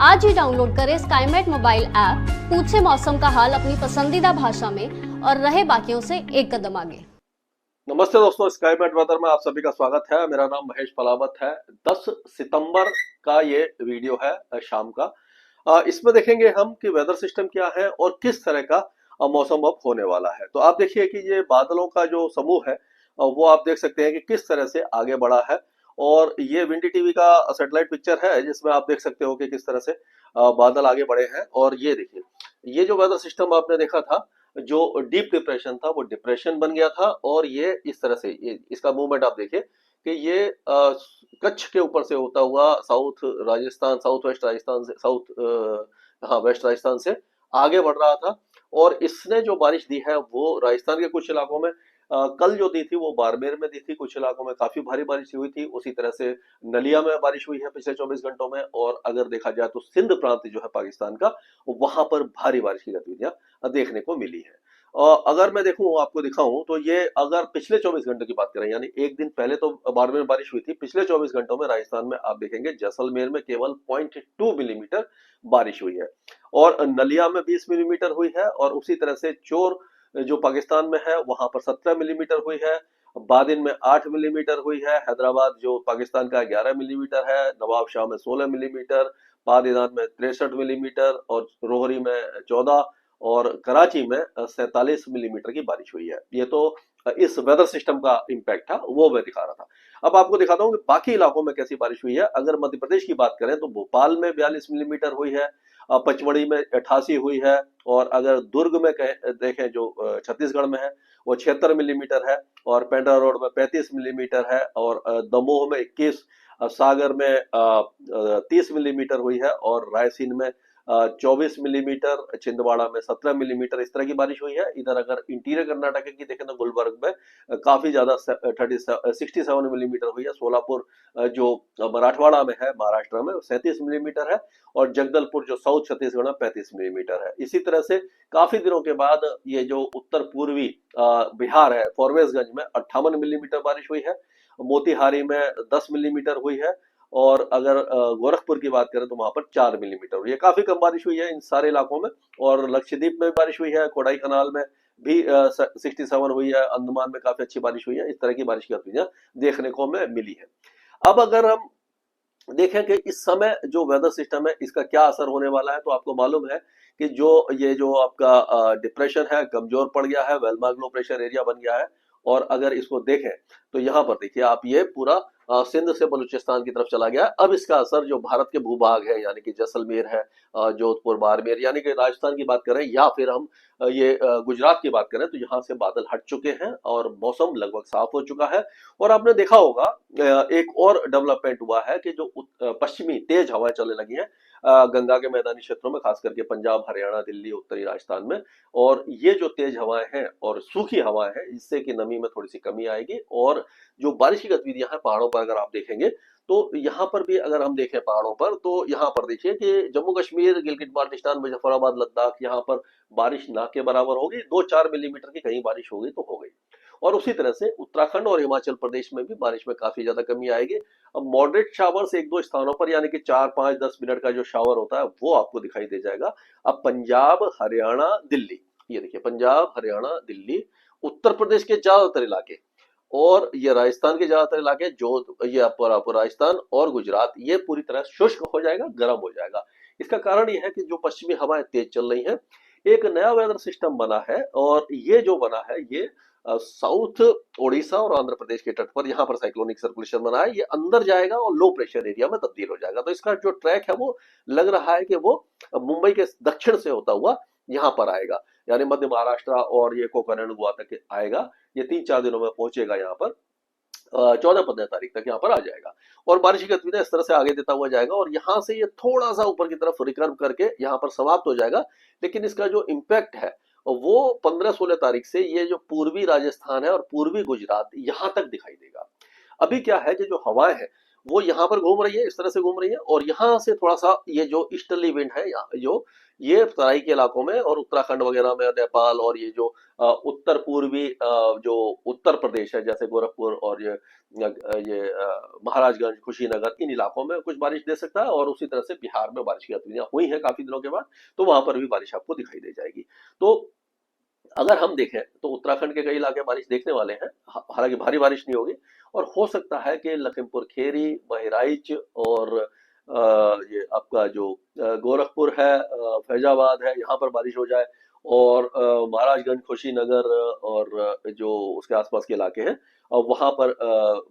आज ही डाउनलोड करें Skymet mobile app, पूछे मौसम का हाल अपनी पसंदीदा भाषा में और रहे बाकियों से एक कदम आगे। नमस्ते दोस्तों, स्काईमेट वेदर में आप सभी का स्वागत है। मेरा नाम महेश पलावत है। 10 सितंबर का ये वीडियो है शाम का। इसमें देखेंगे हम कि वेदर सिस्टम क्या है और किस तरह का मौसम अब होने वाला है। तो आप देखिए कि ये बादलों का जो समूह है वो आप देख सकते हैं कि किस तरह से आगे बढ़ा है। और ये विंडी टीवी का सैटेलाइट पिक्चर है जिसमें आप देख सकते हो कि किस तरह से बादल आगे बढ़े हैं। और ये देखिए, ये जो वेदर सिस्टम आपने देखा था, जो डीप डिप्रेशन था वो डिप्रेशन बन गया था। और ये इस तरह से इसका मूवमेंट आप देखिए कि ये कच्छ के ऊपर से होता हुआ south Rajasthan, south west Rajasthan से हाँ, वेस्ट राजस्थान से आगे बढ़ रहा था। और इसने जो बारिश दी है वो राजस्थान के कुछ इलाकों में कल जो दी थी वो बाड़मेर में दी थी, कुछ इलाकों में काफी भारी बारिश हुई थी। उसी तरह से नलिया में बारिश हुई है पिछले 24 घंटों में। और अगर देखा जाए तो सिंध प्रांत जो है पाकिस्तान का, वहां पर भारी बारिश की गतिविधियां देखने को मिली है। अगर मैं देखूं, आपको दिखाऊं, तो ये अगर पिछले 24 घंटों की बात करें, यानी एक दिन पहले तो बाड़मेर में बारिश हुई थी, पिछले 24 घंटों में राजस्थान में आप देखेंगे जैसलमेर में केवल 0.2 मिलीमीटर बारिश हुई है। और नलिया में 20 मिलीमीटर हुई है। और उसी तरह से चोर जो पाकिस्तान में है वहां पर 17 मिलीमीटर हुई है। बादिन में 8 मिलीमीटर हुई है। हैदराबाद जो पाकिस्तान का 11 मिलीमीटर है। नवाबशाह में 16 मिलीमीटर, पादीदान में 63 मिलीमीटर और रोहरी में 14 और कराची में 47 मिलीमीटर की बारिश हुई है। ये तो इस वेदर सिस्टम का इम्पैक्ट था, वो मैं दिखा रहा था। अब आपको दिखाता हूँ कि बाकी इलाकों में कैसी बारिश हुई है। अगर मध्य प्रदेश की बात करें तो भोपाल में 42 मिलीमीटर हुई है, पचमढ़ी में 88 हुई है। और अगर दुर्ग में देखें जो छत्तीसगढ़ में है, वो 76 मिलीमीटर है। और पेंड्रा रोड में 35 मिलीमीटर है। और दमोह में 21, सागर में 30 मिलीमीटर हुई है। और रायसीन में 24 मिलीमीटर, छिंदवाड़ा में 17 मिलीमीटर इस तरह की बारिश हुई है। इधर अगर इंटीरियर कर्नाटक की देखें तो गुलबर्ग में काफी ज्यादा 67 मिलीमीटर हुई है। सोलापुर जो मराठवाड़ा में है, महाराष्ट्र में, 37 मिलीमीटर है। और जगदलपुर जो साउथ छत्तीसगढ़ में 35 मिलीमीटर है। इसी तरह से काफी दिनों के बाद ये जो उत्तर पूर्वी बिहार है, फॉरबिसगंज में 58 मिलीमीटर बारिश हुई है। मोतिहारी में 10 मिलीमीटर हुई है। और अगर गोरखपुर की बात करें तो वहां पर 4 मिलीमीटर हुई है। काफी कम बारिश हुई है इन सारे इलाकों में। और लक्षद्वीप में बारिश हुई है, कोडाई कनाल में भी 67 हुई है। अंडमान में काफी अच्छी बारिश हुई है। इस तरह की बारिश की गतिविधियां देखने को हमें मिली है। अब अगर हम देखें कि इस समय जो वेदर सिस्टम है इसका क्या असर होने वाला है, तो आपको मालूम है कि ये जो आपका डिप्रेशन है कमजोर पड़ गया है, वेलमार्क लो प्रेशर एरिया बन गया है। और अगर इसको देखें तो यहाँ पर देखिए आप, ये पूरा सिंध से बलूचिस्तान की तरफ चला गया है। अब इसका असर जो भारत के भूभाग है, यानी कि जैसलमेर है, जोधपुर, बाड़मेर, यानी कि राजस्थान की बात करें, या फिर हम गुजरात की बात करें, तो यहाँ से बादल हट चुके हैं और मौसम लगभग साफ हो चुका है। और आपने देखा होगा एक और डेवलपमेंट हुआ है कि जो पश्चिमी तेज हवाएं चलने लगी हैं गंगा के मैदानी क्षेत्रों में, खास करके पंजाब, हरियाणा, दिल्ली, उत्तरी राजस्थान में। और ये जो तेज हवाएं हैं और सूखी हवाएं हैं, इससे कि नमी में थोड़ी सी कमी आएगी। और जो बारिश की गतिविधियां हैं पहाड़ों पर अगर आप देखेंगे तो यहाँ पर भी अगर हम देखें पहाड़ों पर, तो यहाँ पर देखिए कि जम्मू कश्मीर, गिलगित बाल्टिस्तान, मुजफ्फराबाद, लद्दाख, यहाँ पर बारिश ना के बराबर होगी। 2-4 मिलीमीटर की कहीं बारिश होगी तो हो गई। और उसी तरह से उत्तराखंड और हिमाचल प्रदेश में भी बारिश में काफी ज्यादा कमी आएगी। अब मॉडरेट शावर्स एक दो स्थानों पर, यानी कि 4-5-10 मिनट का जो शावर होता है वो आपको दिखाई दे जाएगा। अब पंजाब, हरियाणा, दिल्ली, ये देखिए पंजाब, हरियाणा, दिल्ली, उत्तर प्रदेश के ज्यादातर इलाके और ये राजस्थान के ज्यादातर इलाके, जो ये पूरा राजस्थान और गुजरात, ये पूरी तरह शुष्क हो जाएगा, गर्म हो जाएगा। इसका कारण ये है कि जो पश्चिमी हवाएं तेज चल रही हैं, एक नया वेदर सिस्टम बना है। और ये जो बना है ये साउथ ओडिशा और आंध्र प्रदेश के तट पर, यहाँ पर साइक्लोनिक सर्कुलेशन बना है। ये अंदर जाएगा और लो प्रेशर एरिया में तब्दील हो जाएगा। तो इसका जो ट्रैक है वो लग रहा है कि वो मुंबई के दक्षिण से होता हुआ यहाँ पर आएगा, यानी मध्य महाराष्ट्र और ये कोकण गोवा तक आएगा। ये 3-4 दिनों में पहुंचेगा यहाँ पर, 14-15 तारीख तक यहाँ पर आ जाएगा। और बारिश की गतिविधियां इस तरह से आगे देता हुआ जाएगा और यहाँ से ये थोड़ा सा ऊपर की तरफ रिकर्व करके यहाँ पर समाप्त हो जाएगा। लेकिन इसका जो इम्पैक्ट है वो 15-16 तारीख से ये जो पूर्वी राजस्थान है और पूर्वी गुजरात, यहाँ तक दिखाई देगा। अभी क्या है कि जो हवाएं हैं वो यहाँ पर घूम रही है, इस तरह से घूम रही है, और यहाँ से थोड़ा सा ये जो ईस्टर्ली विंड है जो ये तराई के इलाकों में और उत्तराखंड वगैरह में, नेपाल और ये जो उत्तर पूर्वी जो उत्तर प्रदेश है जैसे गोरखपुर और ये महाराजगंज, कुशीनगर, इन इलाकों में कुछ बारिश दे सकता है। और उसी तरह से बिहार में बारिश की गतिविधियां हुई हैं काफी दिनों के बाद, तो वहां पर भी बारिश आपको दिखाई दे जाएगी। तो अगर हम देखें तो उत्तराखंड के कई इलाके बारिश देखने वाले हैं, हालांकि भारी बारिश नहीं होगी, और हो सकता है कि लखीमपुर खीरी, बहराइच और ये आपका जो गोरखपुर है, फैजाबाद है, यहाँ पर बारिश हो जाए। और महाराजगंज, कुशीनगर और जो उसके आसपास के इलाके हैं वहां पर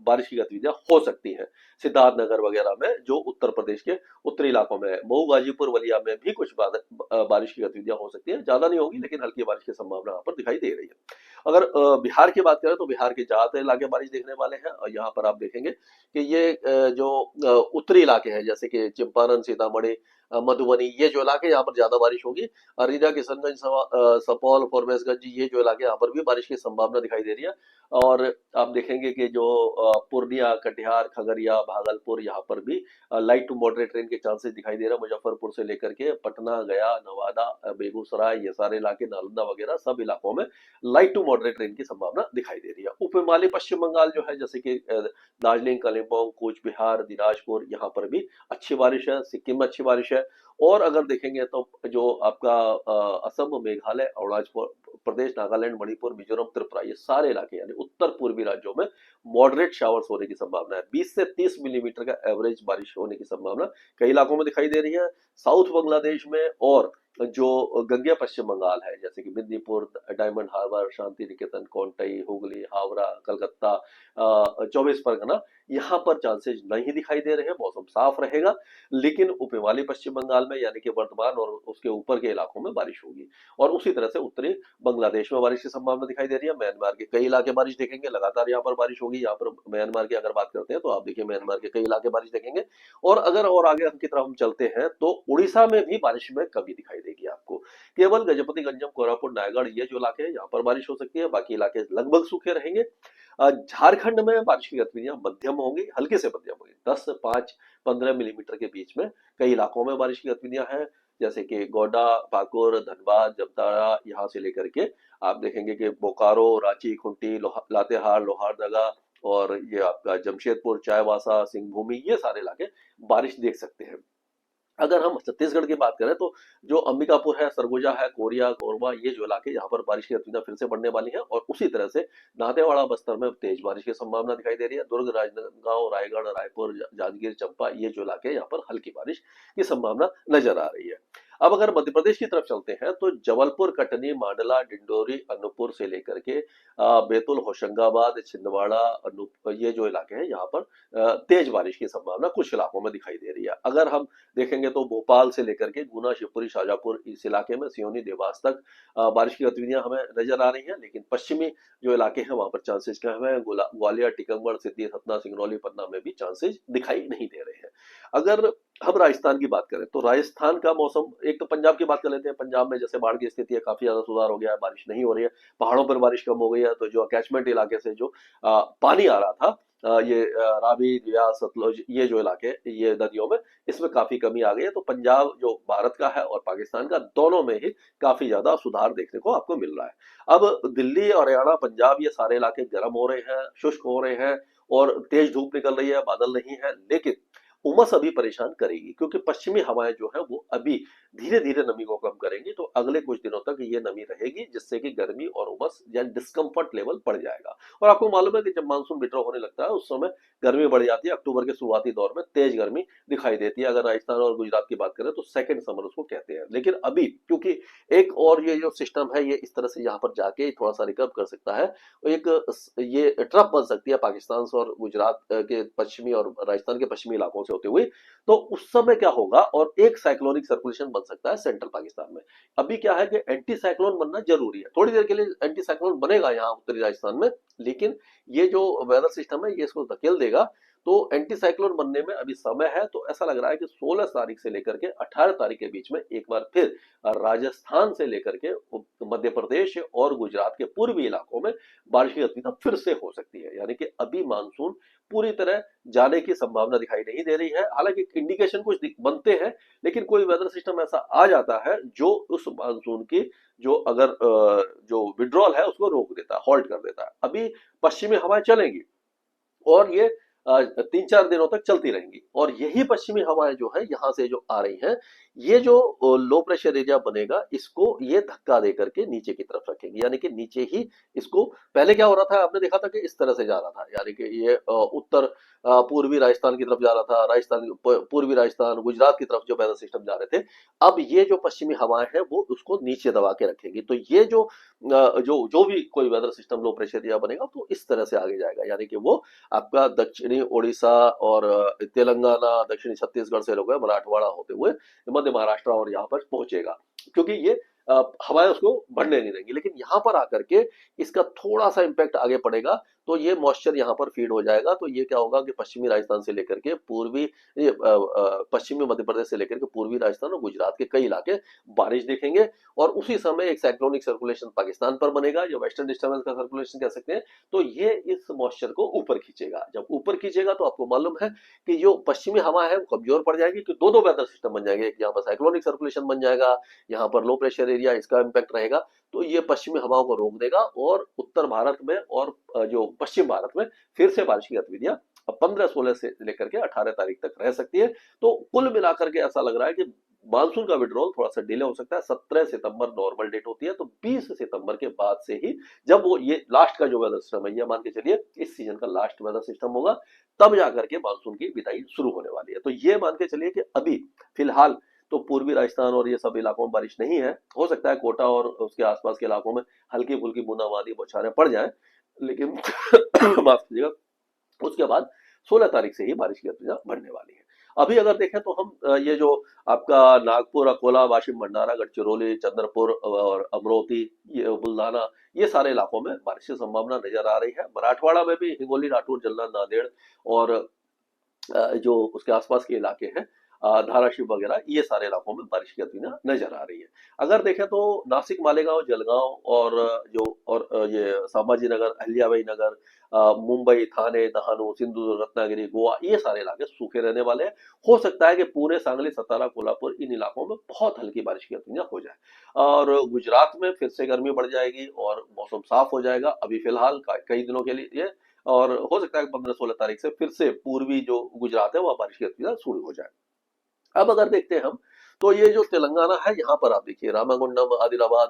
बारिश की गतिविधियां हो सकती हैं। सिद्धार्थनगर वगैरह में जो उत्तर प्रदेश के उत्तरी इलाकों में है, मऊ, गाजीपुर, बलिया में भी कुछ बारिश की गतिविधियां हो सकती हैं, ज्यादा नहीं होगी लेकिन हल्की बारिश की संभावना यहाँ पर दिखाई दे रही है। अगर बिहार की बात करें तो बिहार के ज्यादातर इलाके बारिश देखने वाले हैं, और यहाँ पर आप देखेंगे कि ये जो उत्तरी इलाके हैं जैसे कि चंपारण, सीतामढ़ी, मधुबनी, ये जो इलाके यहाँ पर ज्यादा बारिश होगी। रीवा, किशनगंज, सुपौल, फॉरबिसगंज, ये जो इलाके यहाँ पर भी बारिश की संभावना दिखाई दे रही है। और आप देखेंगे कि जो पूर्णिया, कटिहार, खगड़िया, भागलपुर, यहाँ पर भी लाइट टू मॉडरेट रेन के चांसेस दिखाई दे रहा है। मुजफ्फरपुर से लेकर के पटना, गया, नवादा, बेगूसराय, ये सारे इलाके, नालंदा वगैरह सब इलाकों में लाइट टू मॉडरेट रेन की संभावना दिखाई दे रही है। उप हिमालय पश्चिम बंगाल जो है जैसे कि दार्जिलिंग, कालिम्पोंग, कूच बिहार, दिनाजपुर, यहाँ पर भी अच्छी बारिश है। सिक्किम में अच्छी बारिश है। और अगर देखेंगे तो जो आपका असम, मेघालय, अरुणाचल प्रदेश, नागालैंड, मणिपुर, मिजोरम, त्रिपुरा, ये सारे इलाके यानी उत्तर पूर्वी राज्यों में मॉडरेट शावर्स होने की संभावना है। 20 से 30 मिलीमीटर का एवरेज बारिश होने की संभावना कई इलाकों में दिखाई दे रही है। साउथ बांग्लादेश में और जो गंगे पश्चिम बंगाल है जैसे कि मेदिनीपुर, डायमंड हार्बर, शांति निकेतन, कोंटई, हुगली, हावड़ा, कलकत्ता, 24 परगना, यहाँ पर चांसेस नहीं दिखाई दे रहे हैं। मौसम साफ रहेगा, लेकिन उप हिमालय पश्चिम बंगाल में यानी कि वर्धमान और उसके ऊपर के इलाकों में बारिश होगी। और उसी तरह से उत्तरी बांग्लादेश में बारिश की संभावना दिखाई दे रही है। म्यांमार के कई इलाके बारिश देखेंगे, लगातार यहाँ पर बारिश होगी। यहाँ पर म्यांमार की अगर बात करते हैं तो आप देखिए म्यांमार के कई इलाके बारिश देखेंगे। और अगर और आगे की तरफ हम चलते हैं तो उड़ीसा में भी बारिश में कमी दिखाई देगी आपको। केवल गजपति गंजम, कोरापुट, नायगढ़, ये जो इलाके हैं यहाँ पर बारिश हो सकती है, बाकी इलाके लगभग सूखे रहेंगे। झारखंड में बारिश की गतिविधियां मध्यम होंगी, हल्के से मध्यम होंगी, 10 से 5-15 मिलीमीटर के बीच में कई इलाकों में बारिश की गतिविधियां हैं, जैसे कि गोड्डा, पाकुड़, धनबाद, जमताड़ा, यहाँ से लेकर के आप देखेंगे कि बोकारो, रांची, खूंटी, लातेहार, लोहारदगा और ये आपका जमशेदपुर, चाईबासा, सिंहभूमि, ये सारे इलाके बारिश देख सकते हैं। अगर हम छत्तीसगढ़ की बात करें तो जो अंबिकापुर है, सरगुजा है, कोरिया, कोरबा, ये जो इलाके यहाँ पर बारिश की गतिविधियां फिर से बढ़ने वाली हैं। और उसी तरह से दांतेवाड़ा, बस्तर में तेज बारिश की संभावना दिखाई दे रही है। दुर्ग, राजनांदगांव, रायगढ़, रायपुर, जांजगीर, चंपा, ये जो इलाके यहाँ पर हल्की बारिश की संभावना नजर आ रही है। अब अगर मध्य प्रदेश की तरफ चलते हैं तो जबलपुर, कटनी, मांडला, डिंडोरी, अनूपपुर से लेकर के बैतूल, होशंगाबाद, छिंदवाड़ा, ये जो इलाके हैं यहाँ पर तेज बारिश की संभावना कुछ इलाकों में दिखाई दे रही है। अगर हम देखेंगे तो भोपाल से लेकर के गुना, शिवपुरी, शाजापुर, इस इलाके में सियोनी, देवास तक बारिश की गतिविधियां हमें नजर आ रही हैं। लेकिन पश्चिमी जो इलाके हैं वहां पर चांसेस कम है। ग्वालियर, टीकमगढ़, सिद्धि, सतना, सिंगरौली, पन्ना में भी चांसेस दिखाई नहीं दे रहे हैं। अगर हम राजस्थान की बात करें तो राजस्थान का मौसम, एक तो पंजाब की बात कर लेते हैं। पंजाब में जैसे बाढ़ की स्थिति है, काफी ज्यादा सुधार हो गया है, बारिश नहीं हो रही है, पहाड़ों पर बारिश कम हो गई है। तो जो अटैचमेंट इलाके से जो पानी आ रहा था, ये रावी, व्यास, सतलुज, ये जो इलाके, ये नदियों में, इसमें काफी कमी आ गई है। तो पंजाब जो भारत का है और पाकिस्तान का, दोनों में ही काफी ज्यादा सुधार देखने को आपको मिल रहा है। अब दिल्ली, हरियाणा, पंजाब, ये सारे इलाके गर्म हो रहे हैं, शुष्क हो रहे हैं और तेज धूप निकल रही है, बादल नहीं है, लेकिन उमस अभी परेशान करेगी क्योंकि पश्चिमी हवाएं जो है वो अभी धीरे धीरे नमी को कम करेंगी। तो अगले कुछ दिनों तक ये नमी रहेगी, जिससे कि गर्मी और उमस या डिस्कम्फर्ट लेवल बढ़ जाएगा। और आपको मालूम है कि जब मानसून विड्रॉ होने लगता है उस समय गर्मी बढ़ जाती है। अक्टूबर के शुरुआती दौर में तेज गर्मी दिखाई देती है। अगर राजस्थान और गुजरात की बात करें तो सेकंड समर उसको कहते हैं। लेकिन अभी क्योंकि एक और ये जो सिस्टम है ये इस तरह से यहाँ पर जाके थोड़ा सा रिकवर कर सकता है, एक ये ट्रप बन सकती है पाकिस्तान से और गुजरात के पश्चिमी और राजस्थान के पश्चिमी इलाकों से होते हुए, तो उस समय क्या होगा और एक साइक्लोनिक सर्कुलेशन बन सकता है सेंट्रल पाकिस्तान में। अभी क्या है कि एंटी साइक्लोन बनना जरूरी है, थोड़ी देर के लिए एंटी साइक्लोन बनेगा यहाँ उत्तरी राजस्थान में, लेकिन ये जो वेदर सिस्टम है ये इसको धकेल देगा। तो एंटी साइक्लोन बनने में अभी समय है। तो ऐसा लग रहा है कि 16 तारीख से लेकर के 18 तारीख के बीच में एक बार फिर राजस्थान से लेकर के मध्य प्रदेश और गुजरात के पूर्वी इलाकों में बारिश की गतिविधि फिर से हो सकती है। यानी कि अभी मानसून पूरी तरह जाने की संभावना दिखाई नहीं दे रही है। हालांकि इंडिकेशन कुछ बनते हैं, लेकिन कोई वेदर सिस्टम ऐसा आ जाता है जो उस मानसून की जो अगर जो विड्रॉल है उसको रोक देता है, हॉल्ट कर देता है। अभी पश्चिमी हवाएं चलेंगी और ये 3-4 दिनों तक चलती रहेंगी, और यही पश्चिमी हवाएं जो है यहाँ से जो आ रही हैं, ये जो लो प्रेशर एरिया बनेगा इसको ये धक्का दे करके नीचे की तरफ रखेंगे। यानी कि नीचे ही इसको, पहले क्या हो रहा था आपने देखा था कि इस तरह से जा रहा था, यानी कि ये उत्तर पूर्वी राजस्थान की तरफ जा रहा था, राजस्थान पूर्वी राजस्थान गुजरात की तरफ जो वेदर सिस्टम जा रहे थे। अब ये जो पश्चिमी हवाएं हैं वो उसको नीचे दबा के रखेंगी। तो ये जो जो भी कोई weather system low pressure area बनेगा तो इस तरह से आगे जाएगा। यानी कि वो आपका दक्षिणी उड़ीसा और तेलंगाना, दक्षिणी छत्तीसगढ़ से होकर मराठवाड़ा होते हुए मध्य महाराष्ट्र और यहाँ पर पहुंचेगा, क्योंकि ये हवाएं उसको बढ़ने नहीं देंगी। लेकिन यहाँ पर आकर के इसका थोड़ा सा इम्पैक्ट आगे पड़ेगा, तो ये मॉइस्चर यहाँ पर फीड हो जाएगा। तो ये क्या होगा कि पश्चिमी राजस्थान से लेकर के पूर्वी पश्चिमी मध्य प्रदेश से लेकर के पूर्वी राजस्थान और गुजरात के कई इलाके बारिश देखेंगे। और उसी समय एक साइक्लोनिक सर्कुलेशन पाकिस्तान पर बनेगा, जो वेस्टर्न डिस्टर्बेंस का सर्कुलेशन कह सकते हैं। तो ये इस मॉइस्चर को ऊपर खींचेगा। जब ऊपर खींचेगा तो आपको मालूम है कि जो पश्चिमी हवा है वो कमजोर पड़ जाएगी, कि दो वेदर सिस्टम बन जाएंगे। यहाँ पर साइक्लोनिक सर्कुलेशन बन जाएगा, यहाँ पर लो प्रेशर एरिया, इसका इंपैक्ट रहेगा। तो ये पश्चिमी हवाओं को रोक देगा और उत्तर भारत में और जो पश्चिम भारत में फिर से बारिश की गतिविधियां 15-16 से लेकर के 18 तारीख तक रह सकती है। तो कुल मिलाकर के ऐसा लग रहा है कि मानसून का विड्रॉल थोड़ा सा डिले हो सकता है। 17 सितंबर नॉर्मल डेट होती है, तो 20 सितंबर के बाद से ही, जब वो ये लास्ट का जो वेदर सिस्टम है, ये मान के चलिए इस सीजन का लास्ट वेदर सिस्टम होगा, तब जाकर के मानसून की विदाई शुरू होने वाली है। तो ये मान के चलिए कि अभी फिलहाल तो पूर्वी राजस्थान और ये सब इलाकों में बारिश नहीं है। हो सकता है कोटा और उसके आसपास के इलाकों में हल्की फुल्की बूंदाबांदी बौछारें पड़ जाए, लेकिन माफ कीजिएगा, उसके बाद 16 तारीख से ही बारिश की गतिविधियां बढ़ने वाली है। अभी अगर देखें तो हम ये जो आपका नागपुर, अकोला, वाशिम, भंडारा, गढ़चिरौली, चंद्रपुर और अमरोती, ये बुल्धाना, ये सारे इलाकों में बारिश की संभावना नजर आ रही है। मराठवाड़ा में भी हिंगोली, राठौर, जलना, नांदेड़ और जो उसके आसपास के इलाके हैं, धाराशिव वगैरह, ये सारे इलाकों में बारिश की गतिविधियां नजर आ रही है। अगर देखें तो नासिक, मालेगांव, जलगांव और ये संभाजी नगर, अहिल्याबाई नगर, मुंबई, थाने, डहाणू, सिंधुदुर्ग, रत्नागिरी, गोवा, ये सारे इलाके सूखे रहने वाले हैं। हो सकता है कि पुणे, सांगली, सतारा, कोल्हापुर, इन इलाकों में बहुत हल्की बारिश की गतिविधियां हो जाए। और गुजरात में फिर से गर्मी बढ़ जाएगी और मौसम साफ हो जाएगा अभी फिलहाल कई दिनों के लिए। और हो सकता है 15-16 तारीख से फिर से पूर्वी जो गुजरात है वह बारिश की गतिविधियां शुरू हो जाए। अब अगर देखते हैं हम, तो ये जो तेलंगाना है, यहाँ पर आप देखिए रामागुंडम, आदिलाबाद,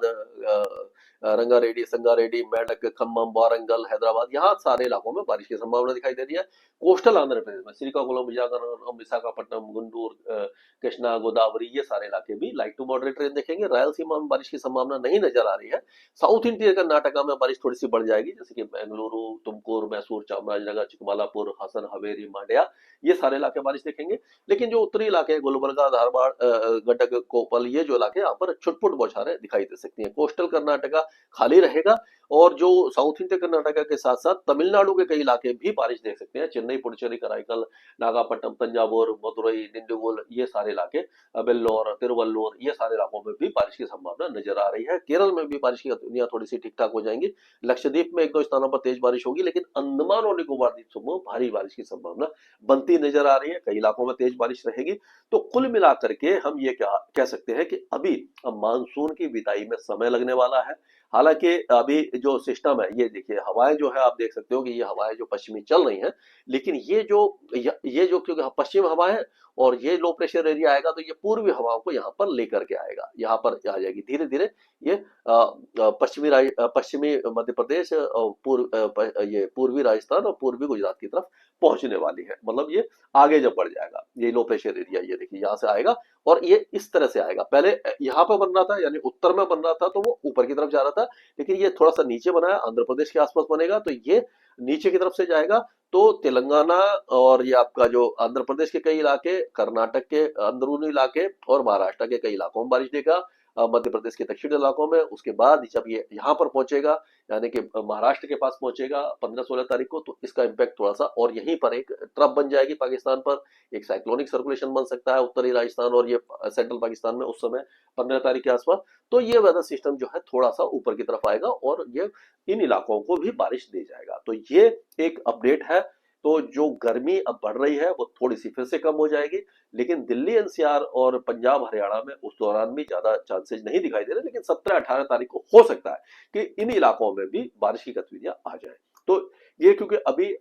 रंगारेड्डी, संगारेड्डी, मेडक, खम्मम, वारंगल, हैदराबाद, यहाँ सारे इलाकों में बारिश की संभावना दिखाई दे रही है। कोस्टल आंध्र प्रदेश में श्रीकाकुलम, विजयनगरम, विशाखापट्टनम, गुंटूर, कृष्णा, गोदावरी, ये सारे इलाके भी लाइट टू मॉडरेट रेन देखेंगे। रायलसीमा में बारिश की संभावना नहीं नजर आ रही है। साउथ इंडिया कर्नाटका में बारिश थोड़ी सी बढ़ जाएगी, जैसे कि बेंगलुरु, तुमकुर, मैसूर, चामराजनगर, चिकमालापुर, हासन, हवेरी, मांड्या, ये सारे इलाके बारिश देखेंगे। लेकिन जो उत्तरी इलाके हैं, गुलबर्गा, धारवाड़, गंडक, कोपल, ये जो इलाके यहाँ पर छुटपुट बौछारें दिखाई दे सकती हैं। कोस्टल कर्नाटका खाली रहेगा, और जो साउथ इंडियन कर्नाटका के साथ साथ तमिलनाडु के कई इलाके भी बारिश देख सकते हैं। चेन्नई, पुडुचेरी, कराईकल, नागापट्टनम, तंजावुर, मदुरई, डिंडीगुल, ये सारे इलाके, वेल्लोर, तिरुवल्लुर, ये सारे इलाकों में भी बारिश की संभावना नजर आ रही है। केरल में भी बारिश की गतिविधियां थोड़ी सी ठीक ठाक हो जाएंगी। लक्षद्वीप में 1-2 स्थानों पर तेज बारिश होगी, लेकिन अंडमान और निकोबार द्वीप समूह भारी बारिश की संभावना बनती नजर आ रही है। कई इलाकों में तेज बारिश रहेगी। तो कुल मिलाकर के हम ये क्या कह सकते हैं कि अभी मानसून की विदाई में समय लगने वाला है। हालांकि अभी जो सिस्टम है, ये देखिए हवाएं जो है, आप देख सकते हो कि ये हवाएं जो पश्चिमी चल रही हैं, लेकिन ये जो क्योंकि पश्चिम हवा है और ये लो प्रेशर एरिया आएगा, तो ये पूर्वी हवाओं को यहाँ पर लेकर के आएगा, यहाँ पर आ जाएगी धीरे धीरे। ये पश्चिमी मध्य प्रदेश और ये पूर्वी राजस्थान और पूर्वी गुजरात की तरफ पहुंचने वाली है। मतलब ये आगे जब बढ़ जाएगा, ये लो प्रेशर एरिया, ये देखिए यहाँ से आएगा और ये इस तरह से आएगा। पहले यहाँ पर बन रहा था, यानी उत्तर में बन रहा था, तो वो ऊपर की तरफ जा रहा था, लेकिन ये थोड़ा सा नीचे बनाया, आंध्र प्रदेश के आसपास बनेगा, तो ये नीचे की तरफ से जाएगा। तो तेलंगाना और ये आपका जो आंध्र प्रदेश के कई इलाके, कर्नाटक के अंदरूनी इलाके और महाराष्ट्र के कई इलाकों में बारिश देगा। मध्य प्रदेश के दक्षिणी इलाकों में। उसके बाद जब ये यहाँ पर पहुंचेगा, यानी कि महाराष्ट्र के पास पहुंचेगा 15-16 तारीख को, तो इसका इम्पैक्ट थोड़ा सा, और यहीं पर एक ट्रफ बन जाएगी पाकिस्तान पर, एक साइक्लोनिक सर्कुलेशन बन सकता है उत्तरी राजस्थान और ये सेंट्रल पाकिस्तान में उस समय 15 तारीख के आसपास। तो ये वेदर सिस्टम जो है थोड़ा सा ऊपर की तरफ आएगा और ये इन इलाकों को भी बारिश दे जाएगा। तो ये एक अपडेट है। तो जो गर्मी अब बढ़ रही है वो थोड़ी सी फिर से कम हो जाएगी, लेकिन दिल्ली एनसीआर और पंजाब हरियाणा में उस दौरान भी ज्यादा चांसेस नहीं दिखाई दे रहे, लेकिन 17-18 तारीख को हो सकता है कि इन इलाकों में भी बारिश की गतिविधियां आ जाए। तो ये क्योंकि अभी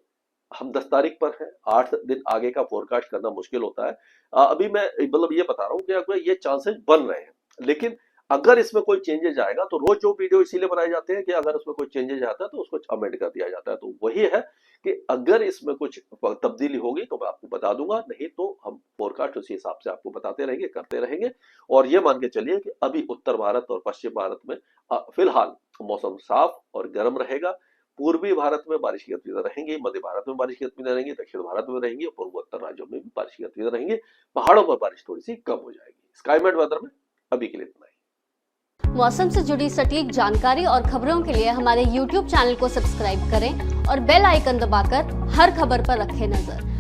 हम 10 तारीख पर हैं, 8 दिन आगे का फोरकास्ट करना मुश्किल होता है। अभी मैं मतलब ये बता रहा हूँ कि अगर ये चांसेस बन रहे हैं, लेकिन अगर इसमें कोई चेंजेस आएगा तो रोज जो वीडियो इसीलिए बनाए जाते हैं कि अगर उसमें कोई चेंजेस आता है तो उसको अमेंड कर दिया जाता है। तो वही है कि अगर इसमें कुछ तब्दीली होगी तो मैं आपको बता दूंगा, नहीं तो हम फोरकास्ट उसी हिसाब से आपको बताते रहेंगे, करते रहेंगे। और ये मान के चलिए कि अभी उत्तर भारत और पश्चिम भारत में फिलहाल मौसम साफ और गर्म रहेगा। पूर्वी भारत में बारिश की गतिविधियां रहेंगी, मध्य भारत में बारिश की गतिविधियां रहेंगी, दक्षिण भारत में रहेंगी, और पूर्वोत्तर राज्यों में भी बारिश की गतिविधियां रहेंगी। पहाड़ों पर बारिश थोड़ी सी कम हो जाएगी। स्काईमेट वेदर में अभी के लिए इतना ही। मौसम से जुड़ी सटीक जानकारी और खबरों के लिए हमारे YouTube चैनल को सब्सक्राइब करें और बेल आइकन दबाकर हर खबर पर रखें नजर।